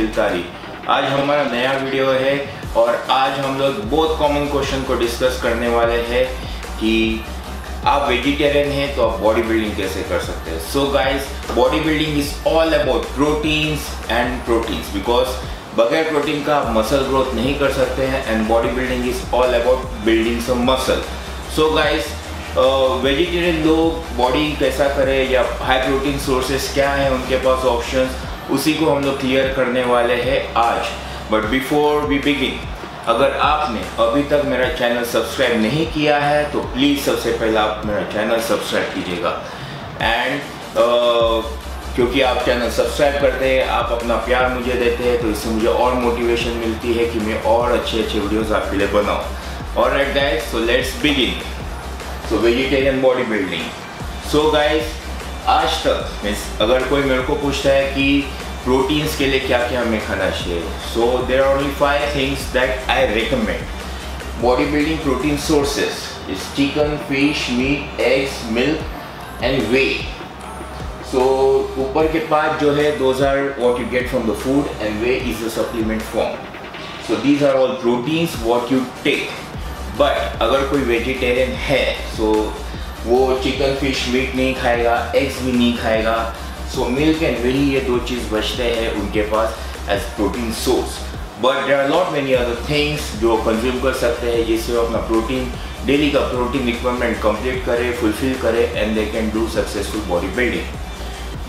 निखिल तारी। आज हमारा नया वीडियो है और आज हम लोग बहुत कॉमन क्वेश्चन को डिस्कस करने वाले हैं कि आप वेजिटेरियन हैं तो आप बॉडी बिल्डिंग कैसे कर सकते हैं। So guys, body building is all about proteins and proteins, because बगैर प्रोटीन का आप मसल ग्रोथ नहीं कर सकते हैं and body building is all about building some muscle. So guys, vegetarian लोग बॉडी कैसा करें या हाई प्रोटीन सोर्सेस क्या हैं उनके पास ऑप्शंस, उसी को हम लोग क्लियर करने वाले हैं आज। बट बिफोर वी बिगिन, अगर आपने अभी तक मेरा चैनल सब्सक्राइब नहीं किया है तो प्लीज़ सबसे पहले आप मेरा चैनल सब्सक्राइब कीजिएगा। एंड क्योंकि आप चैनल सब्सक्राइब करते हैं, आप अपना प्यार मुझे देते हैं, तो इससे मुझे और मोटिवेशन मिलती है कि मैं और अच्छे अच्छे वीडियोस आपके लिए बनाऊँ। Alright guys, so let's begin. So vegetarian body building. So guys, आज तक अगर कोई मेरे को पूछता है कि प्रोटीन्स के लिए क्या क्या हमें खाना चाहिए, so there are only 5 things that I recommend. Body building protein sources is chicken, fish, meat, eggs, milk and whey. So ऊपर के पार्ट जो है those are what you get from the food and whey is the supplement form. So these are all proteins what you take. But अगर कोई vegetarian है सो वो chicken, fish, meet नहीं खाएगा, एग्स भी नहीं खाएगा, सो मिल्क एंड वेही ये 2 चीज़ बचते हैं उनके पास as protein source. But there are not many other things जो कंज्यूम कर सकते हैं जिससे वो अपना प्रोटीन डेली का प्रोटीन रिक्वायरमेंट कंप्लीट करे, फुलफिल करे and they can do successful body building.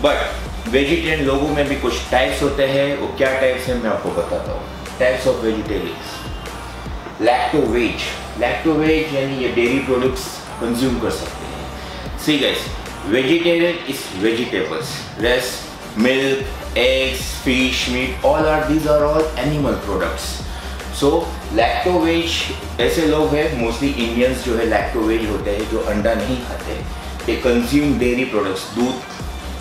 But vegetarian लोगों में भी कुछ टाइप्स होते हैं, वो क्या टाइप्स हैं मैं आपको बताता हूँ। Types of vegetarians. लैक्टोवेज यानी ये डेयरी प्रोडक्ट्स कंज्यूम कर सकते हैं। See guys, vegetarian is vegetables, rest milk, eggs, fish, meat, these are all animal products. So lacto veg ऐसे लोग हैं, मोस्टली इंडियंस जो है लैक्टोवेज होते हैं, जो अंडा नहीं खाते, ये कंज्यूम डेयरी प्रोडक्ट्स, दूध,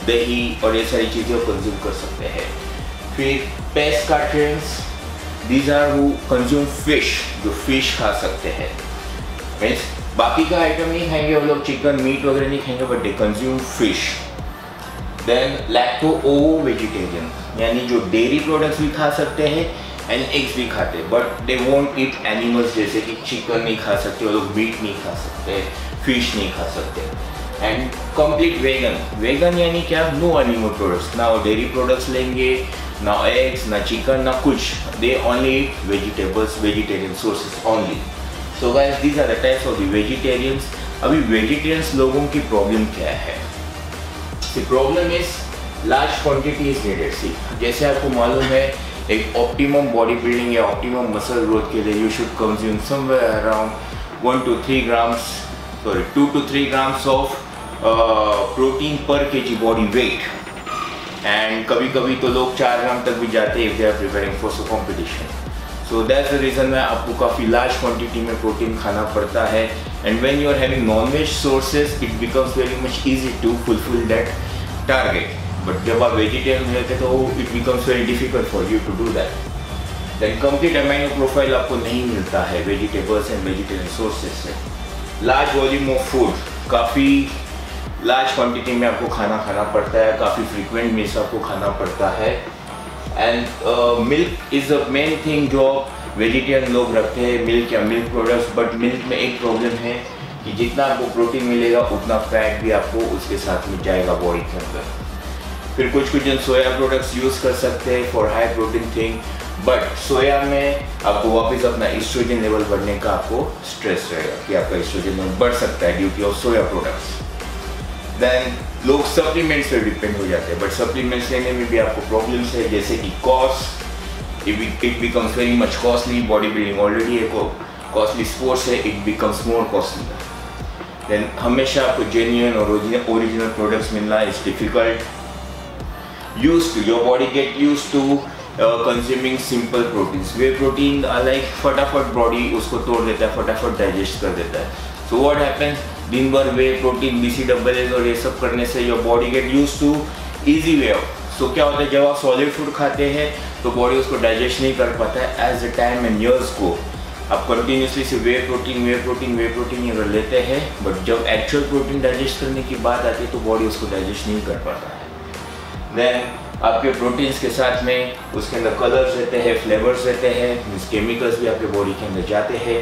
दही और ये सारी चीज़ें कंज्यूम कर सकते हैं। फिर पेस्काटेरियंस, these are who consume fish, जो फिश खा सकते हैं। मीन्स बाकी का आइटम नहीं खाएंगे वो लोग, चिकन, मीट वगैरह नहीं खाएंगे, but they consume fish. Then lacto ovo vegetarian, यानी जो डेयरी प्रोडक्ट्स भी खा सकते हैं एंड एग्स भी खाते हैं, but they won't eat animals, जैसे कि चिकन नहीं खा सकते वो लोग, मीट नहीं खा सकते, फिश नहीं खा सकते। एंड कंप्लीट वेगन यानी क्या, नो एनिमल प्रोडक्ट्स, ना वो डेयरी प्रोडक्ट्स लेंगे, ना एग्स, ना चिकन, ना कुछ, they only eat vegetables, vegetarian sources only. So guys, these are the types of the vegetarians. अभी वेजिटेरियंस लोगों की प्रॉब्लम क्या है? The problem is large quantity is needed. See जैसे आपको मालूम है, एक ऑप्टिमम बॉडी बिल्डिंग या ऑप्टिमम मसल ग्रोथ के लिए you should consume somewhere around 2 to 3 grams of protein per kg body weight. And कभी कभी तो लोग 4 ग्राम तक भी जाते हैं if they are preparing for so competition. So that's the reason में आपको काफ़ी लार्ज क्वांटिटी में प्रोटीन खाना पड़ता है। And when you are having non veg sources, it becomes very much easy to fulfil that target. But जब आप vegetarian रहते तो it becomes very difficult for you to do that. Then complete amino profile आपको नहीं मिलता है vegetables and vegetarian sources से। Large volume of food, काफ़ी लार्ज क्वांटिटी में आपको खाना पड़ता है, काफ़ी फ्रीक्वेंट में आपको खाना पड़ता है। And milk is a main thing जो वेजिटेरियन लोग रखते हैं, मिल्क या मिल्क प्रोडक्ट्स। बट मिल्क में एक प्रॉब्लम है कि जितना आपको प्रोटीन मिलेगा उतना फैट भी आपको उसके साथ में जाएगा बॉडी के अंदर। फिर कुछ जन सोया प्रोडक्ट्स यूज़ कर सकते हैं for high protein thing, but soya में आपको वापस अपना एस्ट्रोजन लेवल बढ़ने का आपको स्ट्रेस रहेगा कि आपका एस्ट्रोजन लेवल बढ़ सकता है due to of soya products. Then लोग सप्लीमेंट्स पे डिपेंड हो जाते हैं, बट सप्लीमेंट्स लेने में भी आपको प्रॉब्लम्स है, जैसे कि cost, it becomes very much costly. Body building already एक कॉस्टली स्पोर्ट्स है, it becomes more costly. Then हमेशा आपको जेन्युइन और ओरिजिनल प्रोडक्ट्स मिलना is difficult. Your body get use to consuming simple proteins. Whey protein like फटाफट body उसको तोड़ देता है, फटाफट डाइजेस्ट कर देता है। सो व्हाट हैपेंस, दिन भर वे प्रोटीन, BCAAs और ये सब करने से your body get use to easy way of. So क्या होता है, जब आप सॉलिड फूड खाते हैं तो बॉडी उसको डाइजेस्ट नहीं कर पाता है। As the time and years को आप कंटिन्यूसली से वे प्रोटीन अगर लेते हैं, बट जब एक्चुअल प्रोटीन डाइजेस्ट करने की बात आती है तो बॉडी उसको डाइजेस्ट नहीं कर पाता है। देन आपके प्रोटीन्स के साथ में उसके अंदर कलर्स रहते हैं, फ्लेवर्स रहते हैं, मीन्स केमिकल्स भी आपके बॉडी के अंदर जाते हैं।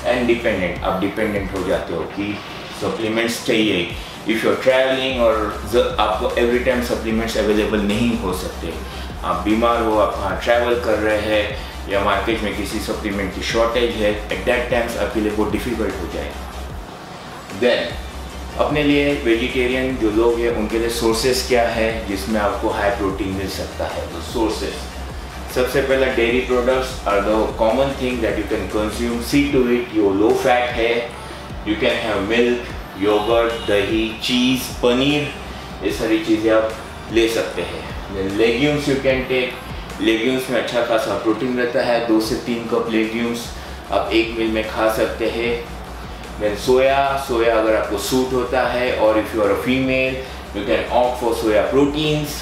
एंड डिपेंडेंट, आप डिपेंडेंट हो जाते हो कि सप्लीमेंट्स चाहिए। इफ़ यू आर ट्रैवलिंग और आपको एवरी टाइम सप्लीमेंट्स अवेलेबल नहीं हो सकते, आप बीमार हो, आप कहाँ ट्रैवल कर रहे हैं या मार्केट में किसी सप्लीमेंट की शॉर्टेज है, एट दैट टाइम्स आपके लिए बहुत डिफ़िकल्ट हो जाएगा। देन अपने लिए वेजिटेरियन जो लोग हैं उनके लिए सोर्सेस क्या है जिसमें आपको हाई प्रोटीन मिल सकता है। तो सोर्सेस, सबसे पहला dairy products are the common thing that you can consume. See to it यो लो फैट है, you can have milk, yogurt, दही, चीज़, पनीर, ये सारी चीज़ें आप ले सकते हैं। Legumes you can take, legumes में अच्छा खासा प्रोटीन रहता है, 2 से 3 कप लेग्यूम्स आप एक मील में खा सकते हैं। देन सोया अगर आपको सूट होता है और if you are a female you can opt for soya proteins.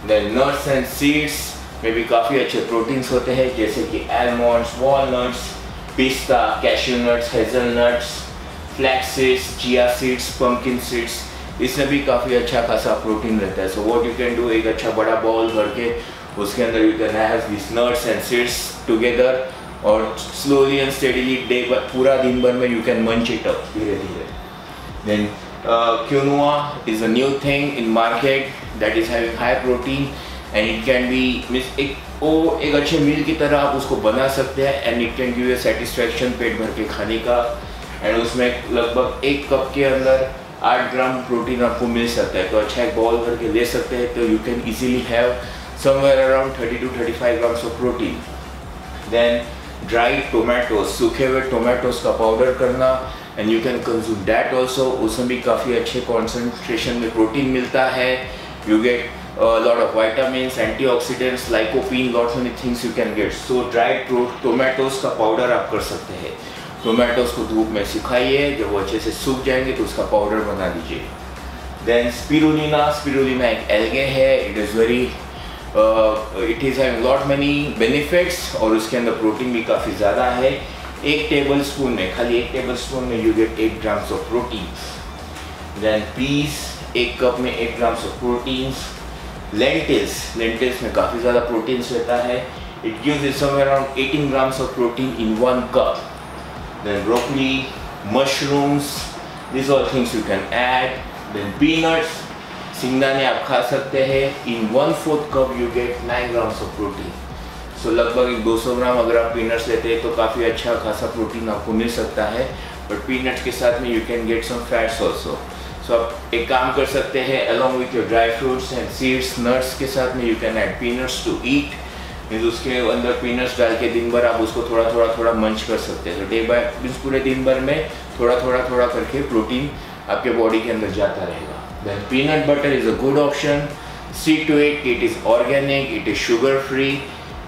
Then nuts and seeds में भी काफ़ी अच्छे प्रोटीन्स होते हैं जैसे कि almonds, walnuts, pista, cashew nuts, hazelnuts, flax seeds, chia seeds, pumpkin seeds, इसमें भी काफ़ी अच्छा खासा प्रोटीन रहता है। So what you can do, एक अच्छा बड़ा बाउल करके उसके अंदर you can have this nuts and seeds together और स्लोली एंड स्टेडीली डे पूरा दिन भर में you can munch it up धीरे धीरे। Then quinoa is a new thing in market that is having high protein and it can be means एक अच्छे मील की तरह आप उसको बना सकते हैं and it can give you satisfaction पेट भर के खाने का। एंड उसमें लगभग 1 कप के अंदर 8 ग्राम प्रोटीन आपको मिल सकता है। तो अच्छा एक बाउल करके ले सकते हैं तो you can easily have somewhere around 30 to 35 grams of protein. Then dry tomatoes, सूखे हुए टोमेटोज का पाउडर करना and you can consume that also, उसमें भी काफ़ी अच्छे कॉन्सेंट्रेशन में प्रोटीन मिलता है। You get lot of vitamins, antioxidants, lycopene, lots many things you can get. So dried tomatoes का पाउडर आप कर सकते हैं। टोमेटोज को धूप में सुखाइए, जब वो अच्छे से सूख जाएंगे तो उसका पाउडर बना लीजिए। देन स्पिरुलिना एक एल्गे है, it is very it is having lot many benefits और उसके अंदर प्रोटीन भी काफ़ी ज़्यादा है। 1 टेबलस्पून में, खाली 1 टेबलस्पून में you get 8 grams of protein. Then peas, 1 cup में 8 ग्राम्स ऑफ प्रोटीन्स। लेंटिल्स में काफ़ी ज़्यादा प्रोटीन्स रहता है, it gives it somewhere around 18 grams of protein in 1 cup. Then broccoli, mushrooms, these all things you can add. Then peanuts, सिंगदाने आप खा सकते हैं। In 1/4 cup you get 9 grams of protein. So लगभग 200 ग्राम अगर आप पीनट्स लेते हैं तो काफ़ी अच्छा खासा प्रोटीन आपको मिल सकता है। बट पीनट्स के साथ में you can get some fats also. So आप एक काम कर सकते हैं, along with your dry fruits and seeds, nuts के साथ में you can add peanuts to eat. Means उसके अंदर पीनट्स डाल के दिन भर आप उसको थोड़ा मंच कर सकते हैं। तो डे बाय मीन्स पूरे दिन भर में थोड़ा करके प्रोटीन आपके बॉडी के अंदर जाता रहेगा। Then peanut butter is a good option. See to it is organic, it is sugar free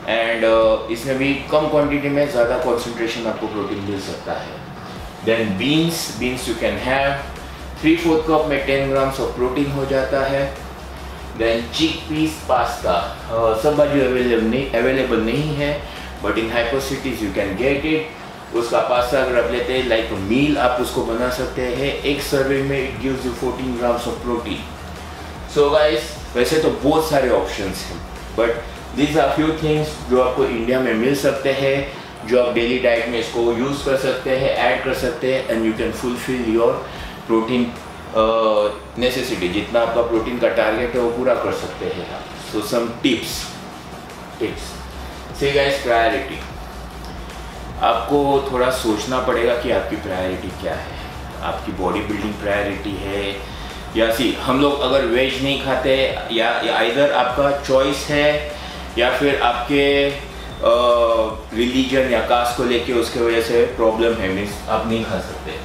and इसमें भी कम क्वांटिटी में ज़्यादा कॉन्सेंट्रेशन आपको प्रोटीन मिल सकता है। Then beans you can have 3/4 cup में 10 ग्राम्स ऑफ प्रोटीन हो जाता है। देन चिकपीस पास्ता, सब बाजू अवेलेबल नहीं है but in hyper cities you can get it. उसका पास्ता अगर आप लेते हैं लाइक मील आप उसको बना सकते हैं। 1 सर्विंग में it gives you 14 grams of protein. So guys, वैसे तो बहुत सारे ऑप्शंस हैं but these are few things जो आपको इंडिया में मिल सकते हैं, जो आप डेली डाइट में इसको यूज़ कर सकते हैं, ऐड कर सकते हैं and you can fulfil your protein necessity. जितना आपका प्रोटीन का टारगेट है वो पूरा कर सकते हैं आप। सो सम टिप्स से गाइस, प्रायोरिटी आपको थोड़ा सोचना पड़ेगा कि आपकी प्रायोरिटी क्या है। आपकी बॉडी बिल्डिंग प्रायोरिटी है या हम लोग अगर वेज नहीं खाते या इधर आपका चॉइस है या फिर आपके रिलीजन या कास्ट को लेके उसके वजह से प्रॉब्लम है, मीन्स आप नहीं खा सकते।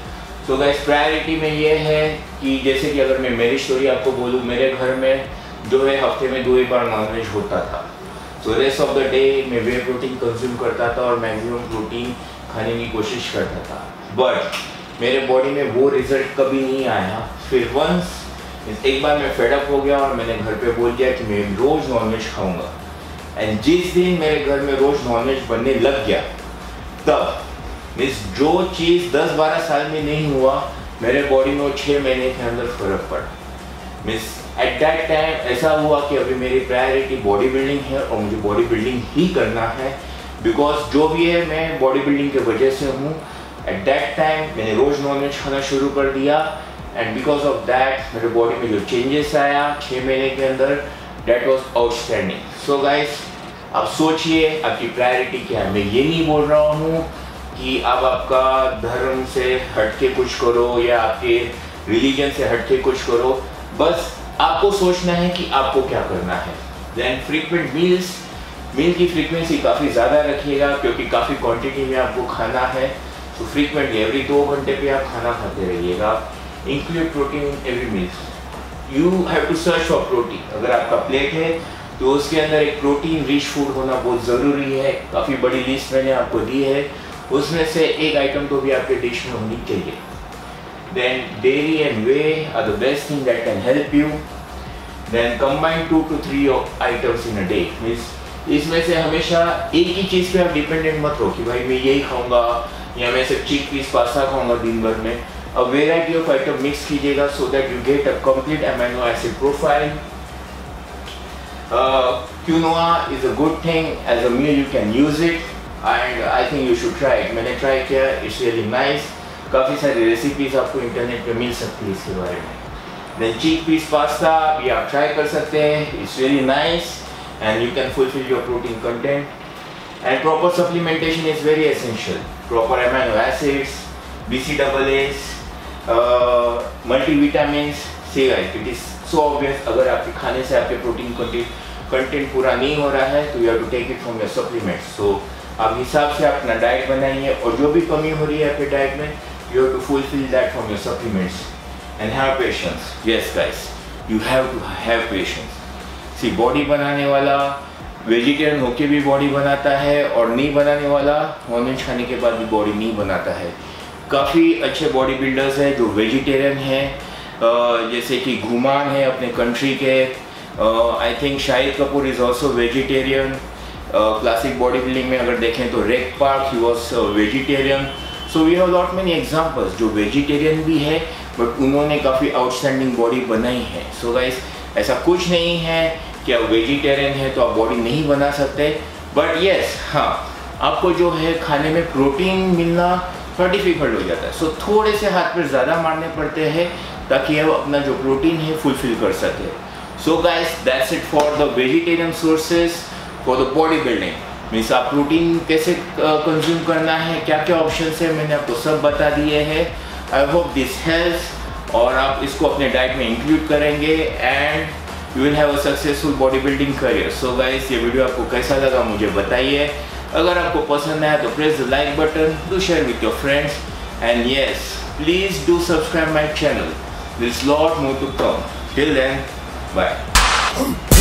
तो गाइस प्रायोरिटी में ये है कि जैसे कि अगर मैं मेरी स्टोरी आपको बोलूँ, मेरे घर में जो है हफ्ते में 2 बार नॉनवेज होता था। तो रेस्ट ऑफ द डे मैं वे प्रोटीन कंज्यूम करता था और मैक्सिमम प्रोटीन खाने की कोशिश करता था बट मेरे बॉडी में वो रिजल्ट कभी नहीं आया। फिर एक बार मैं फेडअप हो गया और मैंने घर पे बोल दिया कि मैं रोज़ नॉनवेज खाऊंगा एंड जिस दिन मेरे घर में रोज़ नॉनवेज बनने लग गया तब मीन्स जो चीज़ 10-12 साल में नहीं हुआ मेरे बॉडी में वो 6 महीने के अंदर फर्क पड़ा। मीन्स एट दैट टाइम ऐसा हुआ कि अभी मेरी प्रायोरिटी बॉडी बिल्डिंग है और मुझे बॉडी बिल्डिंग ही करना है, बिकॉज जो भी है मैं बॉडी बिल्डिंग के वजह से हूँ। एट दैट टाइम मैंने रोज़ नॉनवेज खाना शुरू कर दिया एंड बिकॉज ऑफ दैट मेरे बॉडी में जो चेंजेस आया 6 महीने के अंदर, that was outstanding. So guys, आप सोचिए आपकी प्रायोरिटी क्या है। मैं ये नहीं बोल रहा हूँ कि आप आपका धर्म से हटके कुछ करो या आपके रिलीजन से हटके कुछ करो, बस आपको सोचना है कि आपको क्या करना है। देन फ्रीक्वेंट मील की फ्रीक्वेंसी काफ़ी ज़्यादा रखिएगा क्योंकि काफ़ी क्वांटिटी में आपको खाना है। तो फ्रीक्वेंटली एवरी 2 घंटे पे आप खाना खाते रहिएगा। Include protein in every meal. You have to search for protein. अगर आपका प्लेट है तो उसके अंदर एक प्रोटीन रिच फूड होना बहुत ज़रूरी है। काफ़ी बड़ी लिस्ट मैंने आपको दी है, उसमें से एक आइटम तो भी आपके डिश में होनी चाहिए। Then dairy and whey are the best thing that can help you. Then combine 2 to 3 items in a day. Means इसमें से हमेशा एक ही चीज़ पे आप डिपेंडेंट मत हो कि भाई मैं यही खाऊंगा या मैं सिर्फ चिक पीस पास्ता खाऊंगा दिन भर में। A variety of item mix कीजिएगा so that you get a complete amino acid profile. Quinoa is a good thing as a meal, you can use it and I think you should try it. मैंने try किया, it's really nice. काफ़ी सारी recipes आपको internet पे मिल सकती है इसके बारे में। देन चिक पीस पास्ता भी आप ट्राई कर सकते हैं, it's very nice and you can fulfil your protein content. And proper supplementation is very essential. Proper amino acids, BCAAs, multivitamins. See guys, it is so obvious, अगर आपके खाने से आपके प्रोटीन कंटेंट पूरा नहीं हो रहा है तो you have to take it from your supplements. So आप हिसाब से अपना डाइट बनाइए और जो भी कमी हो रही है आपके डाइट में, you have to fulfill that from your supplements and have patience. Yes guys, you have to have patience. See, body बनाने वाला वेजिटेरियन होके भी बॉडी बनाता है और नहीं बनाने वाला नॉनवेज खाने के बाद भी बॉडी नहीं बनाता है। काफ़ी अच्छे बॉडी बिल्डर्स हैं जो वेजिटेरियन हैं, जैसे कि घुमान है अपने कंट्री के। I think Shahid Kapoor is also vegetarian. Classic body building में अगर देखें तो Reg Park, he was vegetarian. So we have lot many examples जो वेजिटेरियन भी है बट उन्होंने काफ़ी आउटस्टैंडिंग बॉडी बनाई है। सो गाइस, ऐसा कुछ नहीं है कि आप वेजिटेरियन हैं तो आप बॉडी नहीं बना सकते, बट येस हाँ, आपको जो है खाने में प्रोटीन मिलना थोड़ा डिफिकल्ट हो जाता है। सो थोड़े से हाथ पर ज़्यादा मारने पड़ते हैं ताकि आप अपना जो प्रोटीन है फुलफिल कर सके। So guys, that's it for the vegetarian sources for the body building. Means आप प्रोटीन कैसे कंज्यूम करना है, क्या क्या ऑप्शन है, मैंने आपको सब बता दिए हैं। आई होप दिस हेल्प्स और आप इसको अपने डाइट में इंक्लूड करेंगे and you will have a successful body building career. So guys, ये वीडियो आपको कैसा लगा मुझे बताइए। अगर आपको पसंद आया तो press the like button, do share with your friends and yes, please do subscribe my channel. There's lot more to come. Till then, bye.